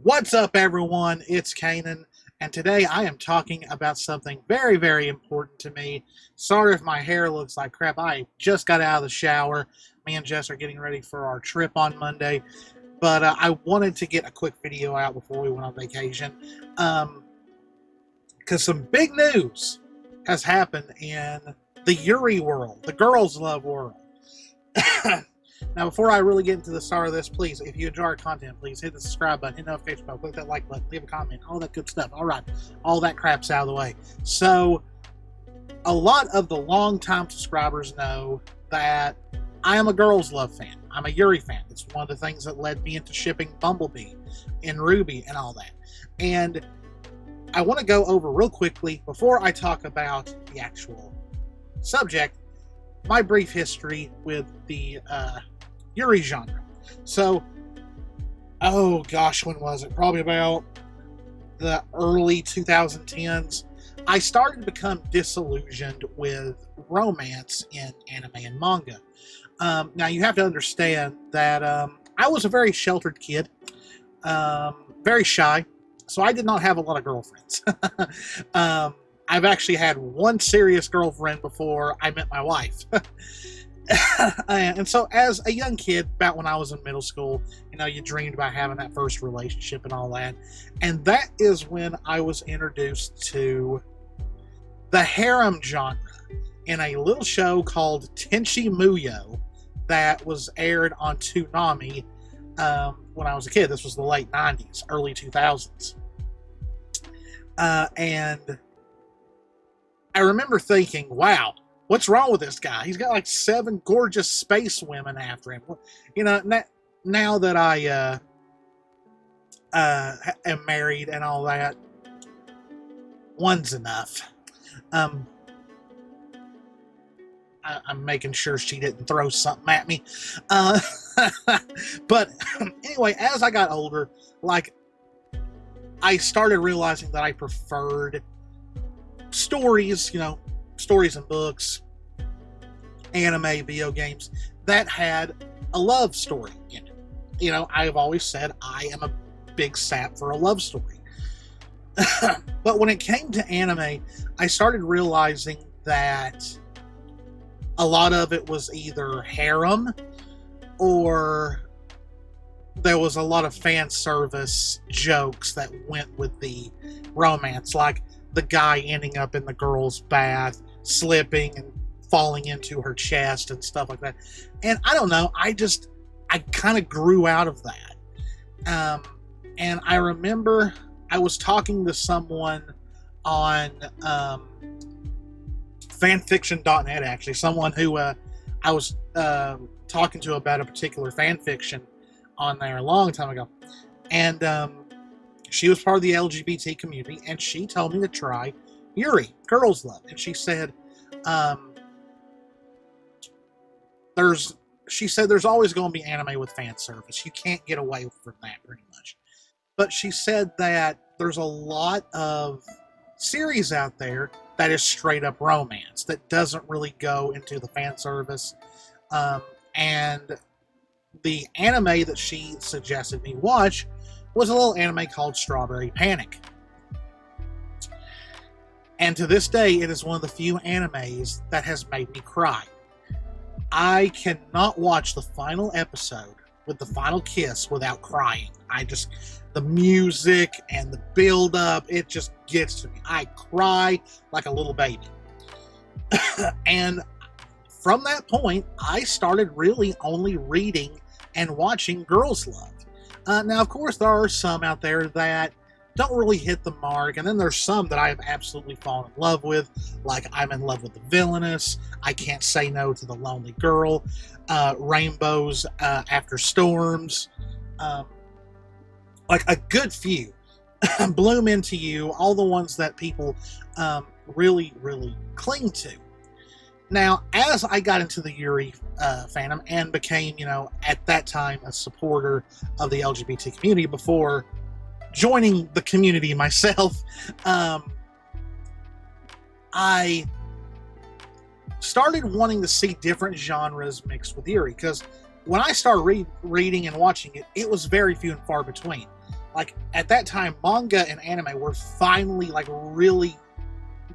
What's up, everyone? It's Cannan, and today I am talking about something very, very important to me. Sorry if my hair looks like crap. I just got out of the shower. Me and Jess are getting ready for our trip on Monday, but I wanted to get a quick video out before we went on vacation, because some big news has happened in the Yuri world, the girls' love world. Now, before I really get into the start of this, please, if you enjoy our content, please hit the subscribe button, hit the notification bell, click that like button, leave a comment, all that good stuff. All right, all that crap's out of the way. So, a lot of the long-time subscribers know that I am a girls' love fan. I'm a Yuri fan. It's one of the things that led me into shipping Bumblebee and Ruby and all that. And I want to go over real quickly, before I talk about the actual subject, my brief history with the Yuri genre. So, oh gosh, when was it? Probably about the early 2010s. I started to become disillusioned with romance in anime and manga. Now, you have to understand that I was a very sheltered kid, very shy, so I did not have a lot of girlfriends. I've actually had one serious girlfriend before I met my wife. And so as a young kid, about when I was in middle school, you dreamed about having that first relationship and all that. And that is when I was introduced to the harem genre in a little show called Tenchi Muyo that was aired on Toonami when I was a kid. This was the late 90s, early 2000s. And I remember thinking, wow, what's wrong with this guy? He's got like 7 gorgeous space women after him. Now that I am married and all that, one's enough. I'm making sure she didn't throw something at me. But anyway, as I got older, I started realizing that I preferred stories, stories and books, anime, video games that had a love story in it. I've always said I am a big sap for a love story. But when it came to anime, I started realizing that a lot of it was either harem or there was a lot of fan service jokes that went with the romance, like the guy ending up in the girl's bath, slipping and falling into her chest and stuff like that. And I don't know, I kind of grew out of that. And I remember I was talking to someone on fanfiction.net, actually, someone who I was talking to about a particular fanfiction on there a long time ago. And she was part of the LGBT community, and she told me to try Yuri, Girls Love. And she said, there's always going to be anime with fan service. You can't get away from that, pretty much. But she said that there's a lot of series out there that is straight up romance, that doesn't really go into the fan service. And the anime that she suggested me watch was a little anime called Strawberry Panic. And to this day, it is one of the few animes that has made me cry. I cannot watch the final episode with the final kiss without crying. The music and the build-up, it just gets to me. I cry like a little baby. And from that point, I started really only reading and watching Girls Love. Now, of course, there are some out there that don't really hit the mark, and then there's some that I have absolutely fallen in love with, like I'm in love with the villainess, I can't say no to the lonely girl, Rainbows After Storms, like a good few, Bloom Into You, all the ones that people really, really cling to. Now, as I got into the Yuri fandom and became, at that time a supporter of the LGBT community before joining the community myself, I started wanting to see different genres mixed with Yuri, because when I started reading and watching it, it was very few and far between. like at that time, manga and anime were finally like really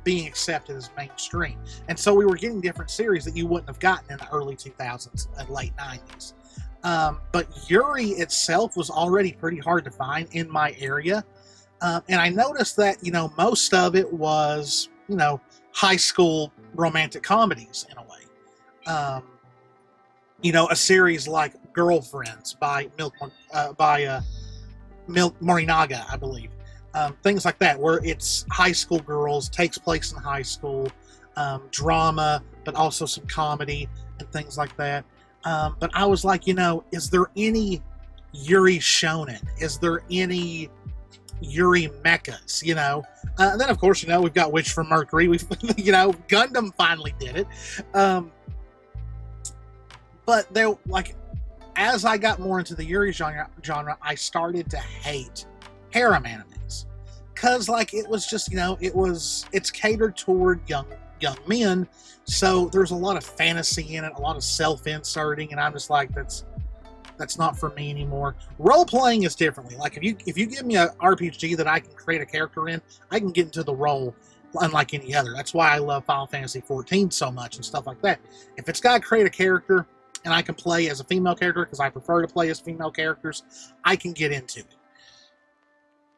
being accepted as mainstream, and so we were getting different series that you wouldn't have gotten in the early 2000s and late 90s. But Yuri itself was already pretty hard to find in my area, and I noticed that most of it was high school romantic comedies in a way. A series like Girlfriends by Milk Morinaga, I believe. Things like that, where it's high school girls, takes place in high school, drama, but also some comedy and things like that. But I was like, is there any Yuri shonen? Is there any Yuri mechas? And then of course, we've got Witch from Mercury. We've, Gundam finally did it. But there, like, as I got more into the Yuri genre, I started to hate harem animes. Cause like it was just, it's catered toward young men. So there's a lot of fantasy in it, a lot of self-inserting, and I'm just like, that's not for me anymore. Role-playing is differently. Like if you give me a RPG that I can create a character in, I can get into the role unlike any other. That's why I love Final Fantasy XIV so much and stuff like that. If it's got to create a character and I can play as a female character, because I prefer to play as female characters, I can get into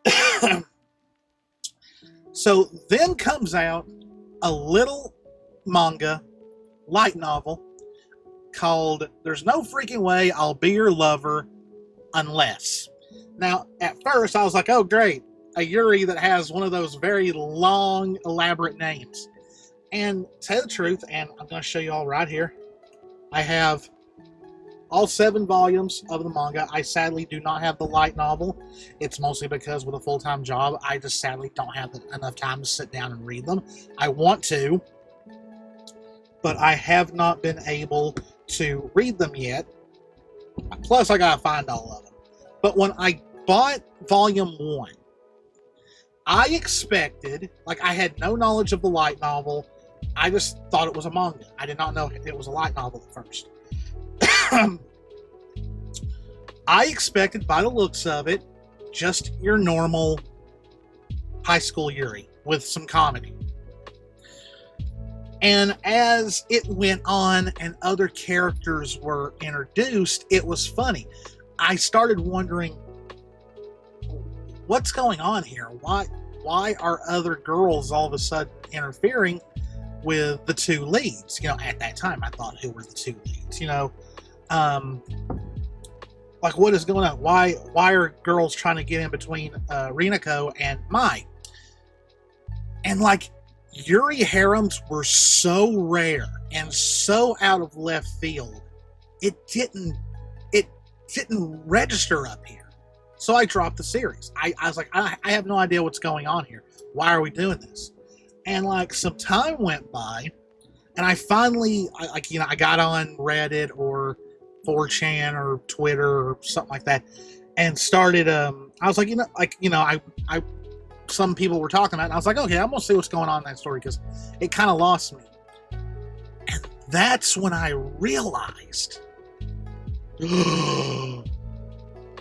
it. So then comes out a little manga, light novel, called There's No Freaking Way I'll Be Your Lover Unless. Now, at first, I was like, oh, great. A Yuri that has one of those very long, elaborate names. And to tell the truth, and I'm going to show you all right here, I have all 7 volumes of the manga. I sadly do not have the light novel. It's mostly because with a full-time job, I just sadly don't have enough time to sit down and read them. I want to, but I have not been able to read them yet. Plus, I gotta find all of them. But when I bought volume 1, I expected, like, I had no knowledge of the light novel. I just thought it was a manga. I did not know it was a light novel at first. I expected, by the looks of it, just your normal high school Yuri with some comedy. And as it went on and other characters were introduced, it was funny. I started wondering, what's going on here? Why are other girls all of a sudden interfering with the 2 leads? At that time, I thought, who were the 2 leads? Like, what is going on? Why are girls trying to get in between Rinako and Mai? And like, Yuri harems were so rare and so out of left field, it didn't register up here. So I dropped the series. I was like, I have no idea what's going on here. Why are we doing this? And like, some time went by, and I finally, I got on Reddit or 4chan or Twitter or something like that, and started. I was like, I some people were talking about it, and I was like, okay, I'm gonna see what's going on in that story, because it kind of lost me. And that's when I realized,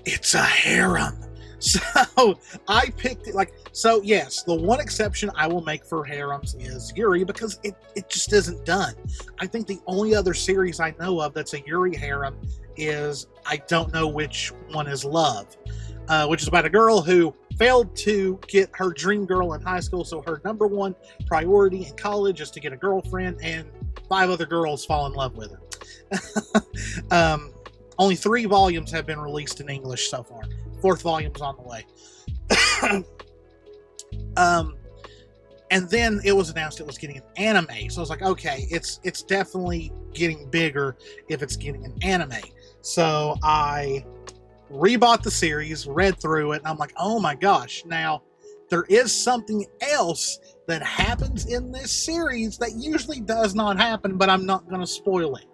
it's a harem. So I picked it. So yes, the one exception I will make for harems is Yuri, because it just isn't done. I think the only other series I know of that's a Yuri harem is, I don't know which one is Love, which is about a girl who failed to get her dream girl in high school, so her number 1 priority in college is to get a girlfriend, and 5 other girls fall in love with her. Only 3 volumes have been released in English so far. 4th volume's on the way. And then it was announced it was getting an anime. So I was like, okay, it's definitely getting bigger if it's getting an anime. So I rebought the series, read through it, and I'm like, oh my gosh. Now, there is something else that happens in this series that usually does not happen, but I'm not going to spoil it.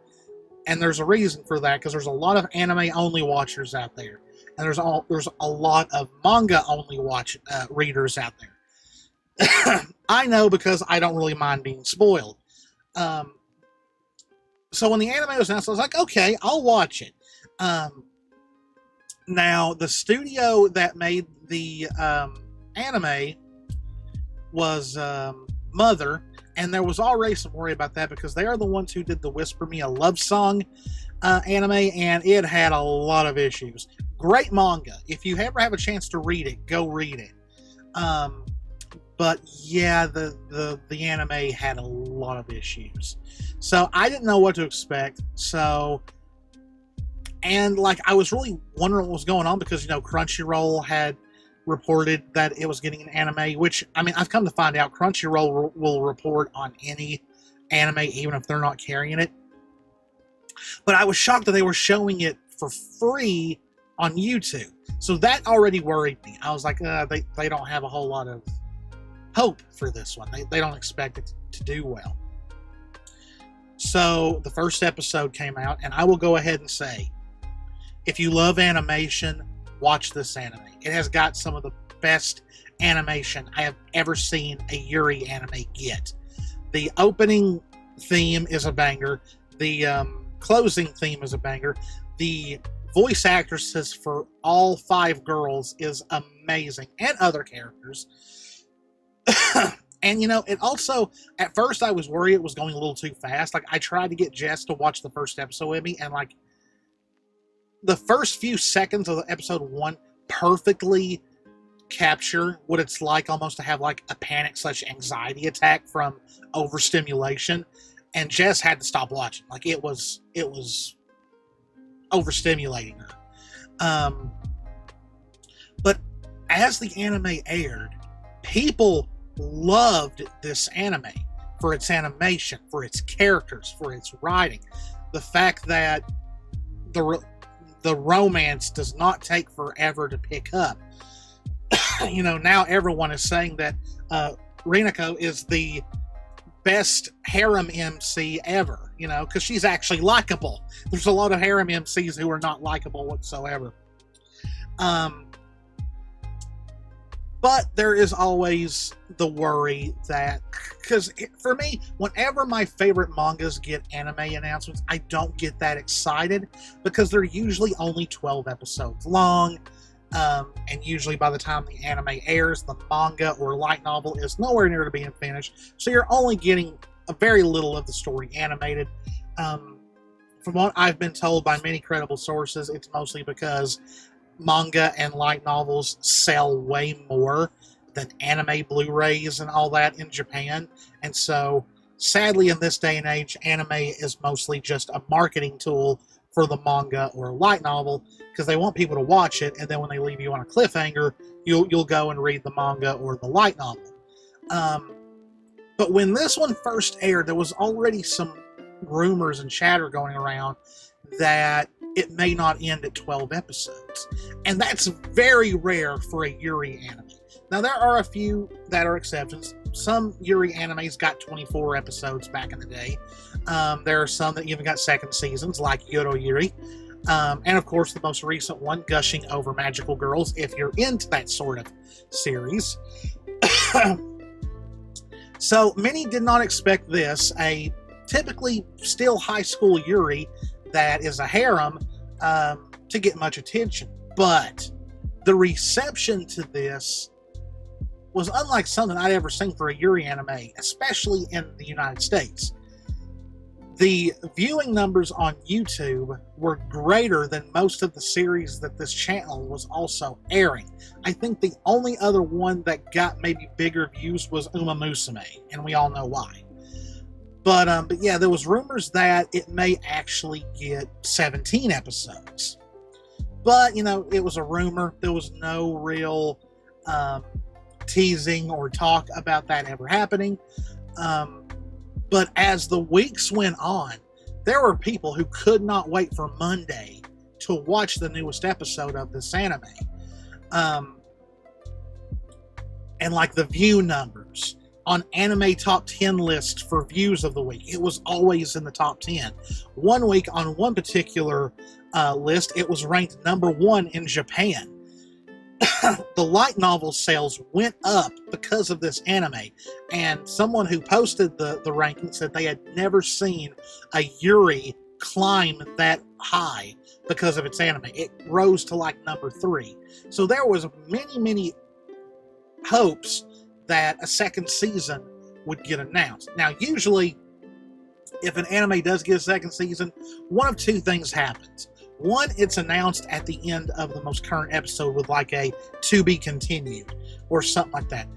And there's a reason for that, because there's a lot of anime-only watchers out there. And there's a lot of manga-only readers out there. I know, because I don't really mind being spoiled. So when the anime was announced, I was like, okay, I'll watch it. Now, the studio that made the anime was Mother, and there was already some worry about that because they are the ones who did the Whisper Me a Love Song anime, and it had a lot of issues. Great manga. If you ever have a chance to read it, go read it. But yeah, the anime had a lot of issues. So I didn't know what to expect. And like I was really wondering what was going on because, you know, Crunchyroll had reported that it was getting an anime, which, I mean, I've come to find out Crunchyroll will report on any anime even if they're not carrying it. But I was shocked that they were showing it for free on YouTube. So that already worried me. I was like, they don't have a whole lot of hope for this one. They don't expect it to do well. So the first episode came out, and I will go ahead and say, if you love animation, watch this anime. It has got some of the best animation I have ever seen a Yuri anime get. The opening theme is a banger. The closing theme is a banger. The voice actresses for all 5 girls is amazing, and other characters. And, you know, it also, at first I was worried it was going a little too fast. Like, I tried to get Jess to watch the first episode with me, and, like, the first few seconds of episode 1 perfectly capture what it's like almost to have, like, a panic/anxiety attack from overstimulation. And Jess had to stop watching. Like, it was overstimulating her. But as the anime aired, people loved this anime for its animation, for its characters, for its writing. The fact that the romance does not take forever to pick up. You know, now everyone is saying that Rinako is the best harem MC ever, you know, because she's actually likable. There's a lot of harem MCs who are not likable whatsoever. But there is always the worry that, because for me, whenever my favorite mangas get anime announcements, I don't get that excited because they're usually only 12 episodes long. And usually by the time the anime airs, the manga or light novel is nowhere near to being finished. So you're only getting a very little of the story animated. From what I've been told by many credible sources, it's mostly because manga and light novels sell way more than anime Blu-rays and all that in Japan. And so, sadly, in this day and age, anime is mostly just a marketing tool for the manga or light novel because they want people to watch it, and then when they leave you on a cliffhanger, you'll go and read the manga or the light novel. But when this one first aired, there was already some rumors and chatter going around that it may not end at 12 episodes. And that's very rare for a Yuri anime. Now, there are a few that are exceptions. Some Yuri animes got 24 episodes back in the day. There are some that even got second seasons, like Yuri. And, of course, the most recent one, Gushing Over Magical Girls, if you're into that sort of series. So, many did not expect this, a typically still high school Yuri that is a harem, to get much attention. But the reception to this was unlike something I'd ever seen for a Yuri anime, especially in the United States. The viewing numbers on YouTube were greater than most of the series that this channel was also airing. I think the only other one that got maybe bigger views was Uma Musume, and we all know why. But yeah, there was rumors that it may actually get 17 episodes. But, you know, it was a rumor. There was no real teasing or talk about that ever happening. But as the weeks went on, there were people who could not wait for Monday to watch the newest episode of this anime. And like the view numbers on anime top 10 lists for views of the week, it was always in the top 10. One week on one particular list, it was ranked number 1 in Japan. The light novel sales went up because of this anime, and someone who posted the ranking said they had never seen a Yuri climb that high because of its anime. It rose to like number 3. So there was many hopes that a second season would get announced. Now, usually, if an anime does get a second season, one of two things happens. One, it's announced at the end of the most current episode with like a to be continued or something like that.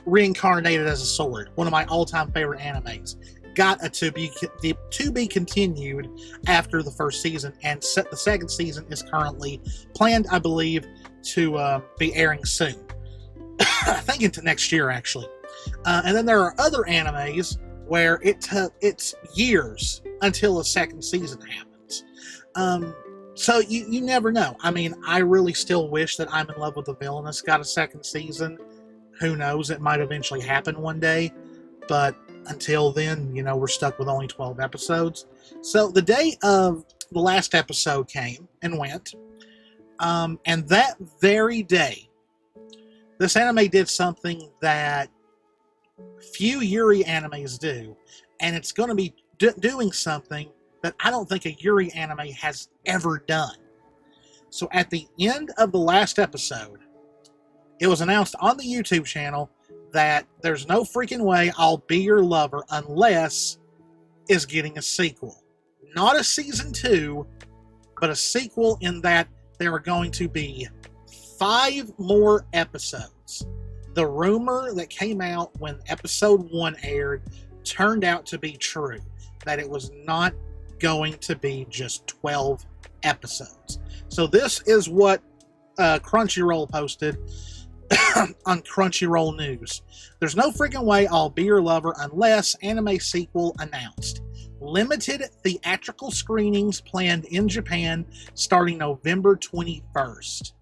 Reincarnated as a Sword, one of my all-time favorite animes, got a to be continued after the first season, and the second season is currently planned, I believe, to be airing soon. I think into next year, actually. And then there are other animes where it's years until a second season happens. So you never know. I mean, I really still wish that I'm in Love with the Villainous got a second season. Who knows? It might eventually happen one day. But until then, we're stuck with only 12 episodes. So the day of the last episode came and went. And that very day, this anime did something that few Yuri animes do. And it's going to be doing something that I don't think a Yuri anime has ever done. So at the end of the last episode, it was announced on the YouTube channel that there's no freaking way I'll Be Your Lover Unless is getting a sequel. Not a season 2, but a sequel in that there are going to be 5 more episodes. The rumor that came out when episode 1 aired turned out to be true. That it was not going to be just 12 episodes. So this is what Crunchyroll posted on Crunchyroll News. There's no freaking way I'll Be Your Lover unless anime sequel announced. Limited theatrical screenings planned in Japan starting November 21st.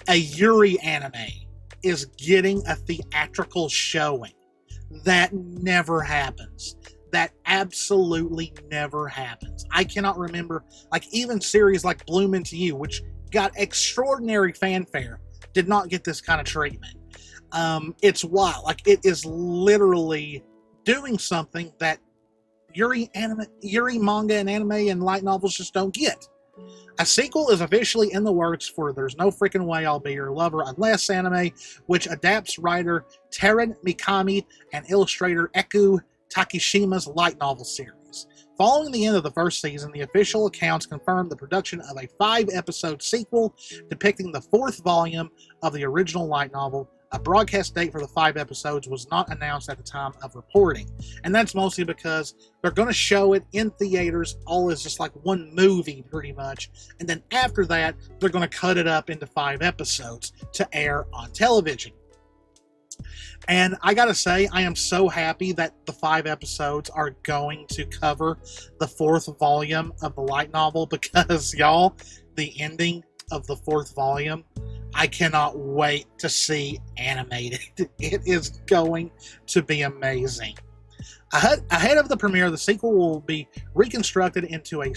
A Yuri anime is getting a theatrical showing. That never happens. That absolutely never happens. I cannot remember, even series like Bloom Into You, which got extraordinary fanfare, did not get this kind of treatment. It's wild. It is literally doing something that Yuri manga and anime and light novels just don't get. A sequel is officially in the works for There's No Freaking Way I'll Be Your Lover Unless anime, which adapts writer Teran Mikami and illustrator Eku Takishima's light novel series. Following the end of the first season, the official accounts confirmed the production of a 5-episode sequel depicting the 4th volume of the original light novel. A broadcast date for the 5 episodes was not announced at the time of reporting. And that's mostly because they're going to show it in theaters all as just like one movie, pretty much. And then after that, they're going to cut it up into 5 episodes to air on television. And I gotta say, I am so happy that the 5 episodes are going to cover the 4th volume of the light novel, because, y'all, the ending of the 4th volume, I cannot wait to see animated. It is going to be amazing. Ahead of the premiere, the sequel will be reconstructed into a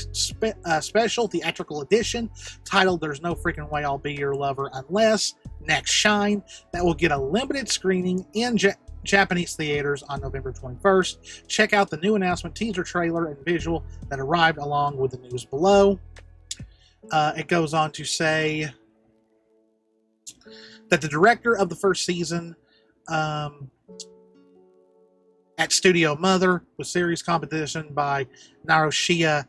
special theatrical edition titled There's No Freaking Way I'll Be Your Lover Unless Next Shine, that will get a limited screening in Japanese theaters on November 21st. Check out the new announcement, teaser trailer, and visual that arrived along with the news below. It goes on to say that the director of the first season at Studio Mother with series competition by Narushia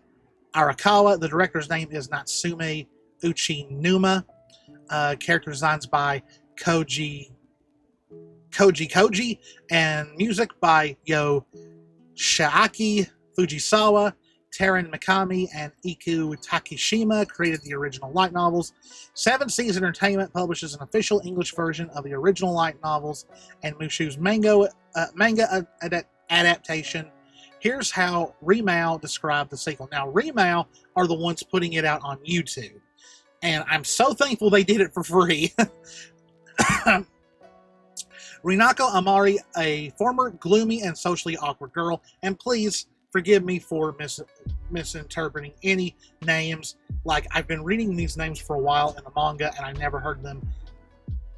Arakawa. The director's name is Natsume Uchinuma. Character designs by Koji, and music by Yoshiaki Fujisawa. Teran Mikami and Iku Takishima created the original light novels. 7 Seas Entertainment publishes an official English version of the original light novels and Mushu's manga adaptation. Here's how Remao described the sequel. Now, Remao are the ones putting it out on YouTube, and I'm so thankful they did it for free. Rinako Amari, a former gloomy and socially awkward girl, and please forgive me for misinterpreting any names. I've been reading these names for a while in the manga, and I never heard them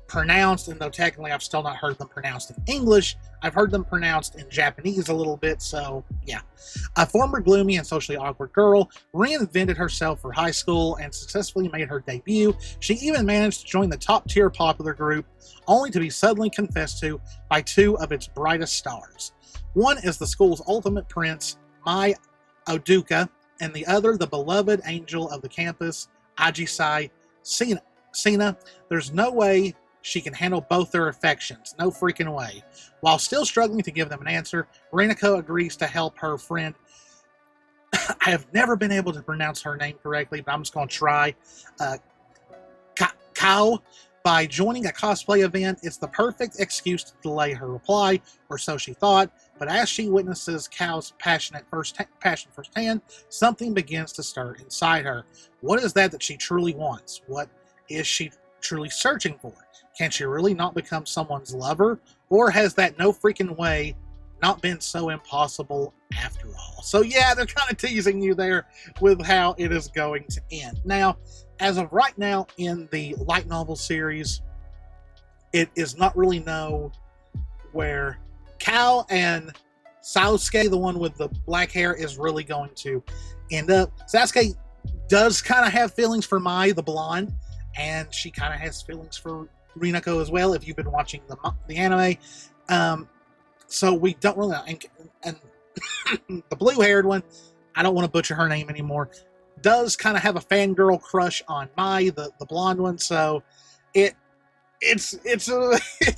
pronounced, and though technically I've still not heard them pronounced in English, I've heard them pronounced in Japanese a little bit, so yeah. A former gloomy and socially awkward girl, reinvented herself for high school and successfully made her debut. She even managed to join the top-tier popular group, only to be suddenly confessed to by two of its brightest stars. One is the school's ultimate prince, Mai Oduka, and the other, the beloved angel of the campus, Ajisai Sina. There's no way she can handle both their affections. No freaking way. While still struggling to give them an answer, Rinako agrees to help her friend. I have never been able to pronounce her name correctly, but I'm just going to try. Kao. By joining a cosplay event, it's the perfect excuse to delay her reply, or so she thought. But as she witnesses Kao's passion firsthand, something begins to stir inside her. What is that she truly wants? What is she truly searching for? Can she really not become someone's lover? Or has that no freaking way not been so impossible after all? So yeah, they're kind of teasing you there with how it is going to end. Now, as of right now in the light novel series, it is not really known where Kao and Sasuke, the one with the black hair, is really going to end up. Sasuke does kind of have feelings for Mai, the blonde, and she kind of has feelings for Rinako as well, if you've been watching the anime. So we don't really know. And the blue-haired one, I don't want to butcher her name anymore, does kind of have a fangirl crush on Mai, the blonde one. So it's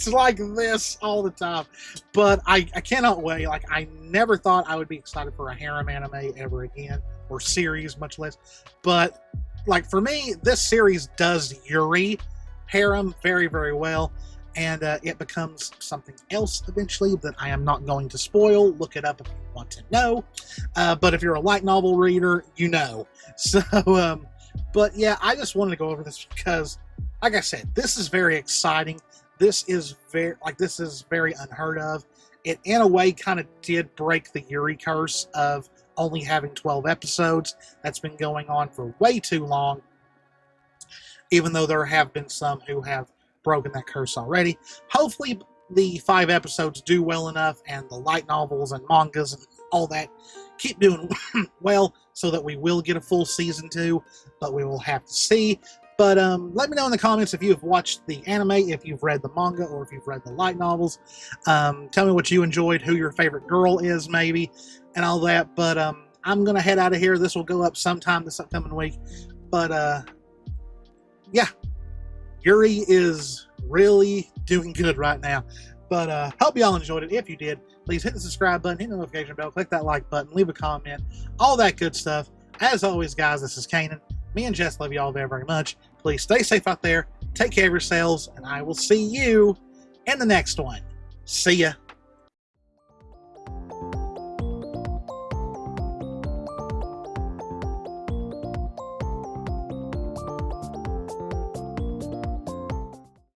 like this all the time. But I cannot wait. Like, I never thought I would be excited for a harem anime ever again, or series, much less. But like, for me, this series does Yuri harem very, very well, and it becomes something else eventually that I am not going to spoil. Look it up if you want to know. But if you're a light novel reader, you know. So, but yeah, I just wanted to go over this because, like I said, this is very exciting. This is very unheard of. It, in a way, kind of did break the Yuri curse of only having 12 episodes. That's been going on for way too long, even though there have been some who have broken that curse already. Hopefully the 5 episodes do well enough, and the light novels and mangas and all that keep doing well, so that we will get a full season 2, but we will have to see. But let me know in the comments if you have watched the anime, if you've read the manga, or if you've read the light novels. Tell me what you enjoyed, who your favorite girl is, maybe, and all that. But I'm going to head out of here. This will go up sometime this upcoming week. But yeah, Yuri is really doing good right now. But hope y'all enjoyed it. If you did, please hit the subscribe button, hit the notification bell, click that like button, leave a comment, all that good stuff. As always, guys, this is Cannan. Me and Jess love you all very, very much. Please stay safe out there. Take care of yourselves, and I will see you in the next one. See ya.